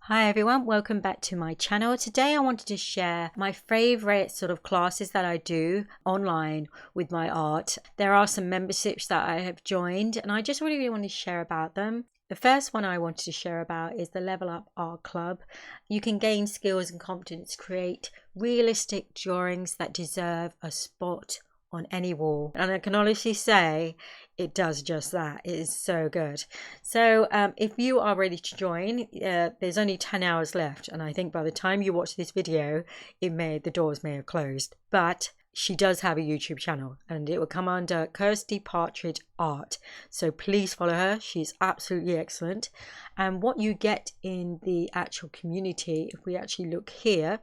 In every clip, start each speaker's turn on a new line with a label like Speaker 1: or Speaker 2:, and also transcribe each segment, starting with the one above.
Speaker 1: Hi everyone, welcome back to my channel. Today I wanted to share my favorite sort of classes that I do online with my art. There are some memberships that I have joined and I just really want to share about them. The first one I wanted to share about is the Level Up Art Club. You can gain skills and confidence, create realistic drawings that deserve a spot on any wall, and I can honestly say it does just that. It is so good. So if you are ready to join, there's only 10 hours left, and I think by the time you watch this video the doors may have closed, but she does have a YouTube channel and it will come under Kirsty Partridge Art, so please follow her. She's absolutely excellent. And what you get in the actual community, if we actually look here,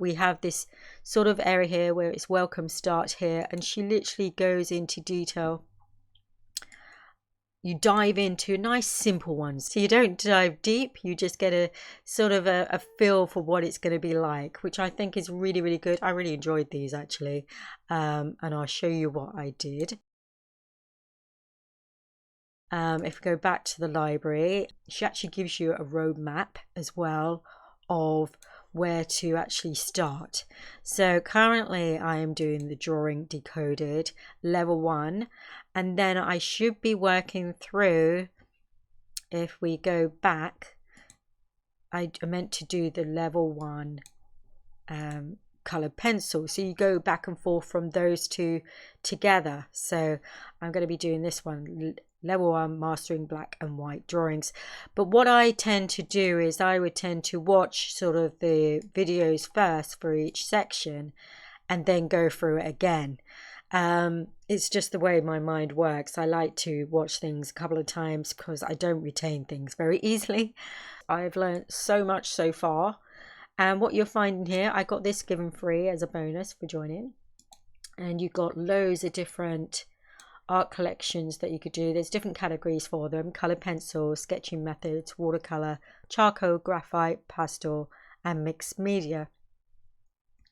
Speaker 1: we have this sort of area here where it's welcome, start here, and she literally goes into detail. You dive into nice simple ones, so you don't dive deep, you just get a sort of a feel for what it's going to be like, which I think is really good. I really enjoyed these actually, and I'll show you what I did. If we go back to the library, she actually gives you a roadmap as well of where to actually start. So currently I am doing the drawing decoded level 1, and then I should be working through, if we go back, I meant to do the level 1 colored pencil, so you go back and forth from those two together. So I'm going to be doing this one, level 1, mastering black and white drawings. But what I tend to do is I would tend to watch sort of the videos first for each section and then go through it again. It's just the way my mind works. I like to watch things a couple of times because I don't retain things very easily. I've learned so much so far, and what you're finding here, I got this given free as a bonus for joining, and you've got loads of different art collections that you could do. There's different categories for them: colored pencil, sketching methods, watercolor, charcoal, graphite, pastel, and mixed media.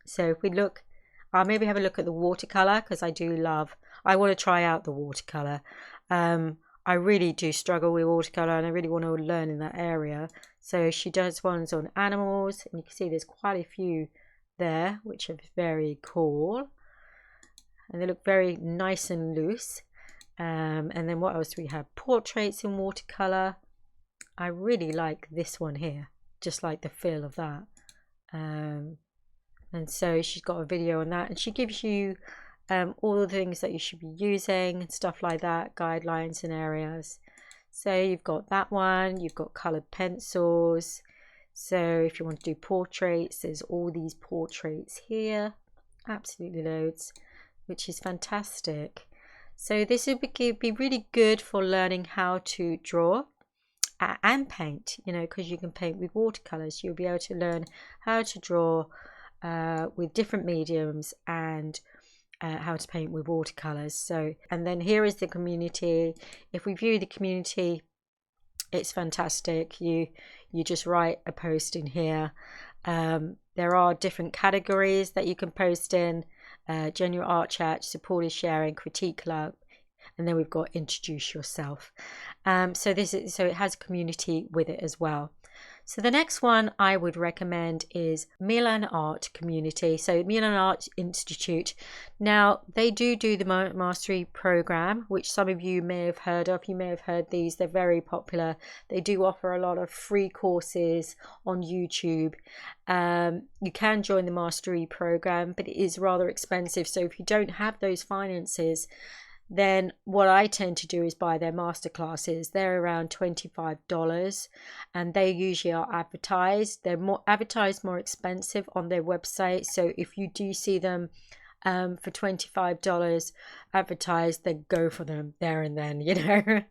Speaker 1: So if we look, I'll maybe have a look at the watercolor, because I want to try out the watercolor. I really do struggle with watercolor and I really want to learn in that area. So she does ones on animals, and you can see there's quite a few there which are very cool, and they look very nice and loose. And then what else do we have? Portraits in watercolor. I really like this one here, just like the feel of that. And so she's got a video on that, and she gives you all the things that you should be using and stuff like that, guidelines and areas. So you've got that one, you've got colored pencils. So if you want to do portraits, there's all these portraits here, absolutely loads, which is fantastic. So this would be really good for learning how to draw and paint, you know, because you can paint with watercolors. You'll be able to learn how to draw with different mediums and how to paint with watercolors. So, and then here is the community. If we view the community, it's fantastic. You just write a post in here. There are different categories that you can post in: general art chat, supportive sharing, critique club, and then we've got introduce yourself. So it has a community with it as well. So the next one I would recommend is Milan Art Community. So Milan Art Institute. Now they do the mastery program, which some of you may have heard of. You may have heard these. They're very popular. They do offer a lot of free courses on YouTube. You can join the mastery program, but it is rather expensive. So if you don't have those finances, then what I tend to do is buy their masterclasses. They're around $25, and they usually are advertised. They're more expensive on their website. So if you do see them for $25 advertised, then go for them there and then, you know,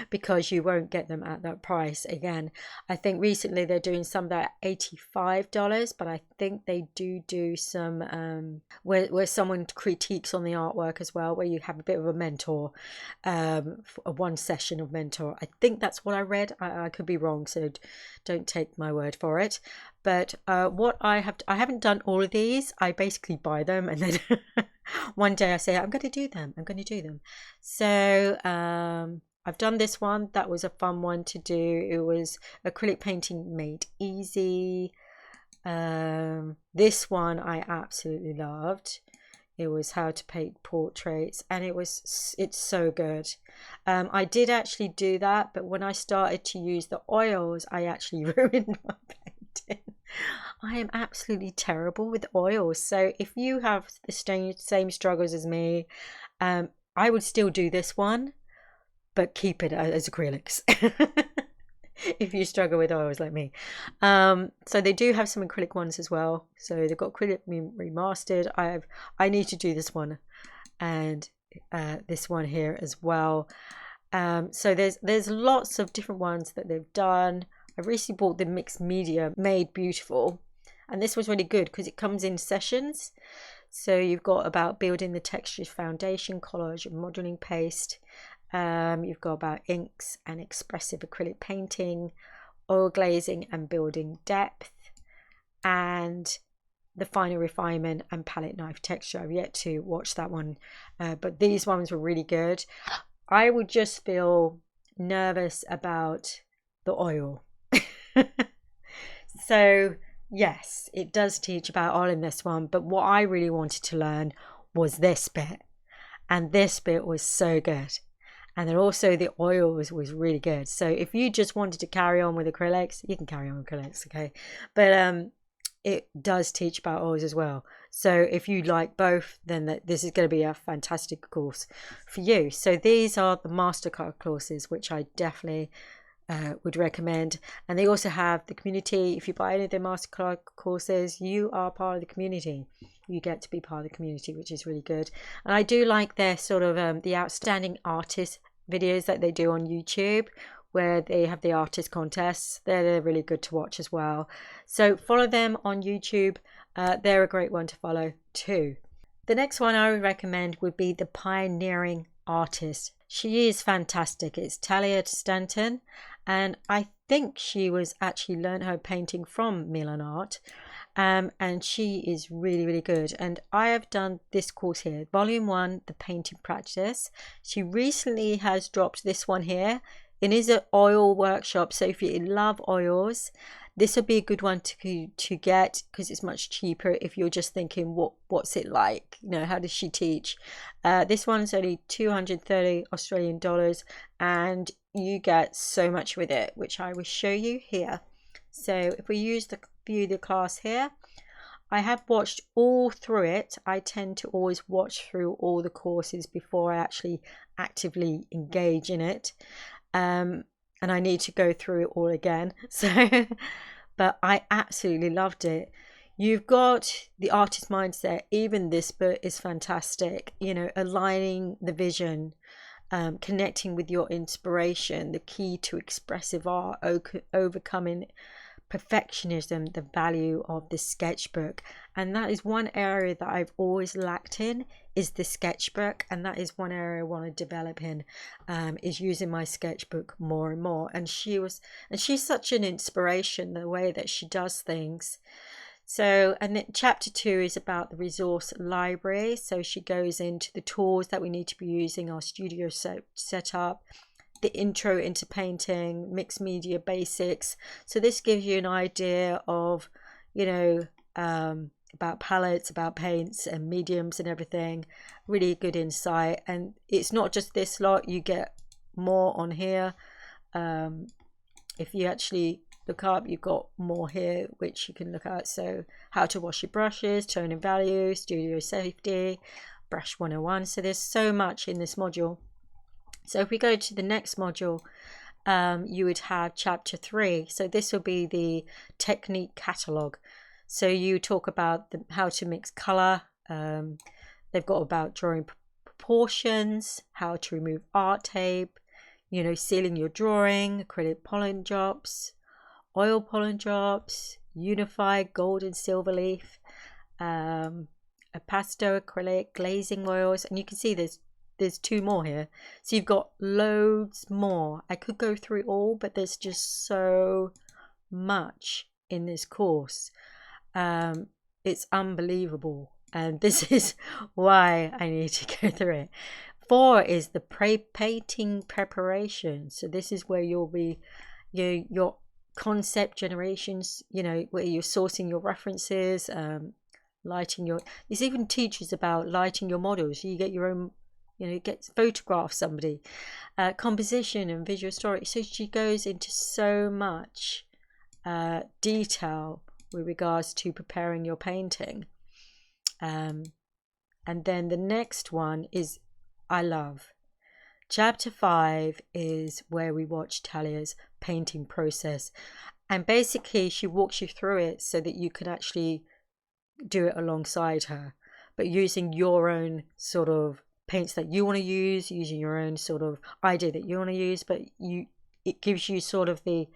Speaker 1: because you won't get them at that price again. I think recently they're doing some that are $85, but I think they do some where someone critiques on the artwork as well, where you have a bit of a mentor, one session of mentor. I think that's what I read. I could be wrong, so don't take my word for it. But what I haven't done all of these. I basically buy them, and then one day I say I'm going to do them. So I've done this one. That was a fun one to do. It was acrylic painting made easy. This one I absolutely loved. It was how to paint portraits, and it's so good. I did actually do that, but when I started to use the oils, I actually ruined my painting. I am absolutely terrible with oils. So if you have the same struggles as me, I would still do this one, but keep it as acrylics. If you struggle with oils like me. So they do have some acrylic ones as well. So they've got acrylic remastered. I need to do this one and this one here as well. So there's lots of different ones that they've done. I recently bought the mixed media Made Beautiful, and this was really good because it comes in sessions. So you've got about building the textures foundation, collage and modeling paste. You've got about inks and expressive acrylic painting, oil glazing and building depth, and the final refinement and palette knife texture. I've yet to watch that one, but these ones were really good. I would just feel nervous about the oil. So yes, it does teach about oil in this one, but what I really wanted to learn was this bit, and this bit was so good. And then also the oils was really good. So if you just wanted to carry on with acrylics, you can carry on with acrylics, okay? But it does teach about oils as well. So if you like both, then this is going to be a fantastic course for you. So these are the Mastercard courses, which I definitely would recommend. And they also have the community. If you buy any of their Mastercard courses, you are part of the community. You get to be part of the community, which is really good. And I do like their sort of the outstanding artist videos that they do on YouTube, where they have the artist contests. They're really good to watch as well. So follow them on YouTube. They're a great one to follow too. The next one I would recommend would be the Pioneering Artist. She is fantastic. It's Talia Stanton, and I think she was actually learned her painting from Milan Art. And she is really, really good. And I have done this course here, Volume 1, the painting practice. She recently has dropped this one here. It is an oil workshop, so if you love oils, this would be a good one to get, because it's much cheaper if you're just thinking what's it like, you know, how does she teach. This one's only 230 Australian dollars, and you get so much with it, which I will show you here. So if we view the class here, I have watched all through it. I tend to always watch through all the courses before I actually actively engage in it. And I need to go through it all again. So, but I absolutely loved it. You've got the artist mindset. Even this book is fantastic. You know, aligning the vision, connecting with your inspiration, the key to expressive art, overcoming perfectionism, the value of the sketchbook. And that is one area that I've always lacked in, is the sketchbook, and that is one area I want to develop in, is using my sketchbook more and more. And she's such an inspiration, the way that she does things. So, and then chapter 2 is about the resource library. So she goes into the tools that we need to be using, our studio setup, the intro into painting, mixed media basics. So this gives you an idea of, you know, about palettes, about paints and mediums and everything. Really good insight. And it's not just this lot, you get more on here. If you actually look up, you've got more here which you can look at. So how to wash your brushes, tone and value, studio safety, brush 101. So there's so much in this module. So if we go to the next module, you would have chapter 3. So this will be the technique catalogue. So you talk about how to mix colour. They've got about drawing proportions, how to remove art tape, you know, sealing your drawing, acrylic pollen drops, oil pollen drops, unified gold and silver leaf, a pasto acrylic, glazing oils, and you can see there's 2 more here. So you've got loads more. I could go through it all, but there's just so much in this course. It's unbelievable, and this is why I need to go through it. 4 is the painting preparation. So this is where you'll be your concept generations, you know, where you're sourcing your references, lighting your, this even teaches about lighting your models. You get your own, you know, get photograph somebody, composition and visual story. So she goes into so much detail with regards to preparing your painting. And then the next one is I love. Chapter 5 is where we watch Talia's painting process, and basically she walks you through it so that you can actually do it alongside her, but using your own sort of paints that you want to use, using your own sort of idea that you want to use, but it gives you sort of the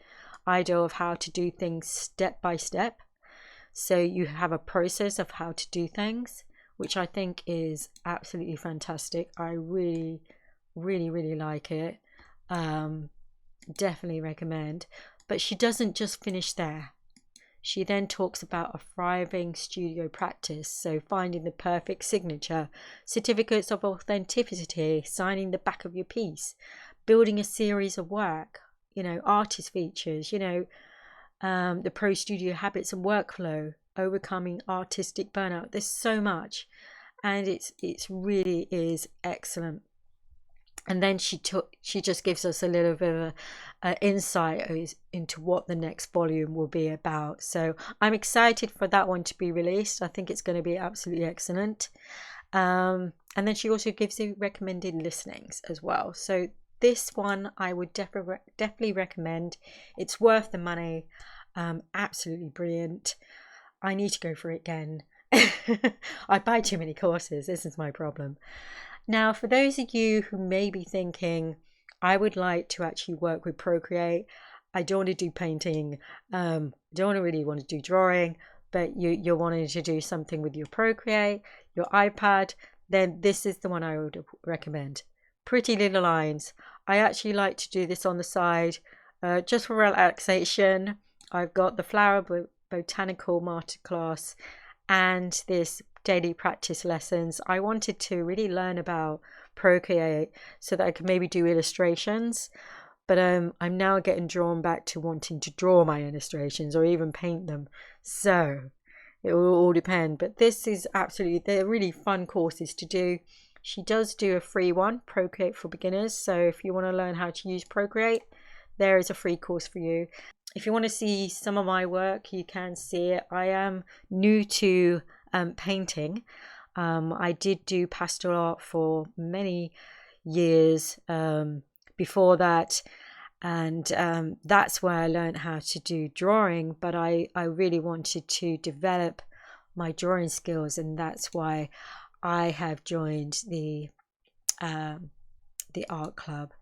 Speaker 1: idea of how to do things step by step, so you have a process of how to do things, which I think is absolutely fantastic. I really like it. Definitely recommend. But she doesn't just finish there. She then talks about a thriving studio practice, so finding the perfect signature, certificates of authenticity, signing the back of your piece, building a series of work, you know, artist features, you know, the pro studio habits and workflow, overcoming artistic burnout. There's so much, and it's really is excellent. And then she just gives us a little bit of an insight into what the next volume will be about. So I'm excited for that one to be released. I think it's going to be absolutely excellent. And then she also gives you recommended listenings as well. So this one I would definitely recommend. It's worth the money. Absolutely brilliant. I need to go for it again. I buy too many courses. This is my problem. Now, for those of you who may be thinking, I would like to actually work with Procreate, I don't want to do painting, don't really want to do drawing, but you're wanting to do something with your Procreate, your iPad, then this is the one I would recommend. Pretty Little Lines. I actually like to do this on the side, just for relaxation. I've got the Flower Botanical Masterclass and this daily practice lessons. I wanted to really learn about Procreate so that I could maybe do illustrations, but I'm now getting drawn back to wanting to draw my illustrations or even paint them, so it will all depend. But this is absolutely, they're really fun courses to do. She does do a free one, Procreate for Beginners, so if you want to learn how to use Procreate, there is a free course for you. If you want to see some of my work, you can see it. I am new to painting. I did do pastel art for many years before that, and that's where I learned how to do drawing, but I really wanted to develop my drawing skills, and that's why I have joined the art club,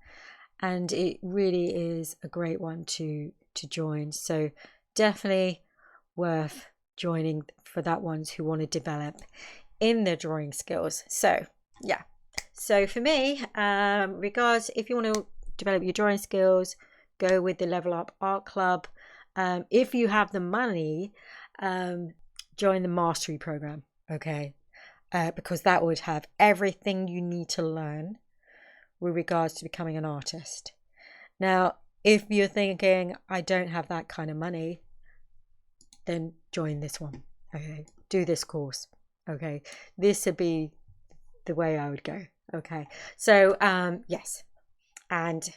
Speaker 1: and it really is a great one to join. So definitely worth joining for that ones who want to develop in their drawing skills. So yeah, so for me, regards, if you want to develop your drawing skills, go with the Level Up Art Club. If you have the money, join the mastery program, okay, because that would have everything you need to learn with regards to becoming an artist. Now, if you're thinking, I don't have that kind of money, then join this one, okay? Do this course, okay? This would be the way I would go, okay? So, yes. And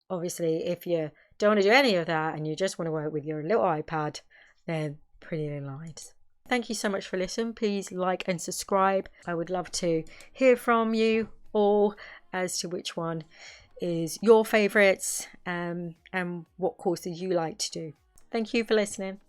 Speaker 1: obviously, if you don't want to do any of that and you just want to work with your little iPad, then Pretty Little Lines. Thank you so much for listening. Please like and subscribe. I would love to hear from you all as to which one is your favorites and what courses you like to do. Thank you for listening.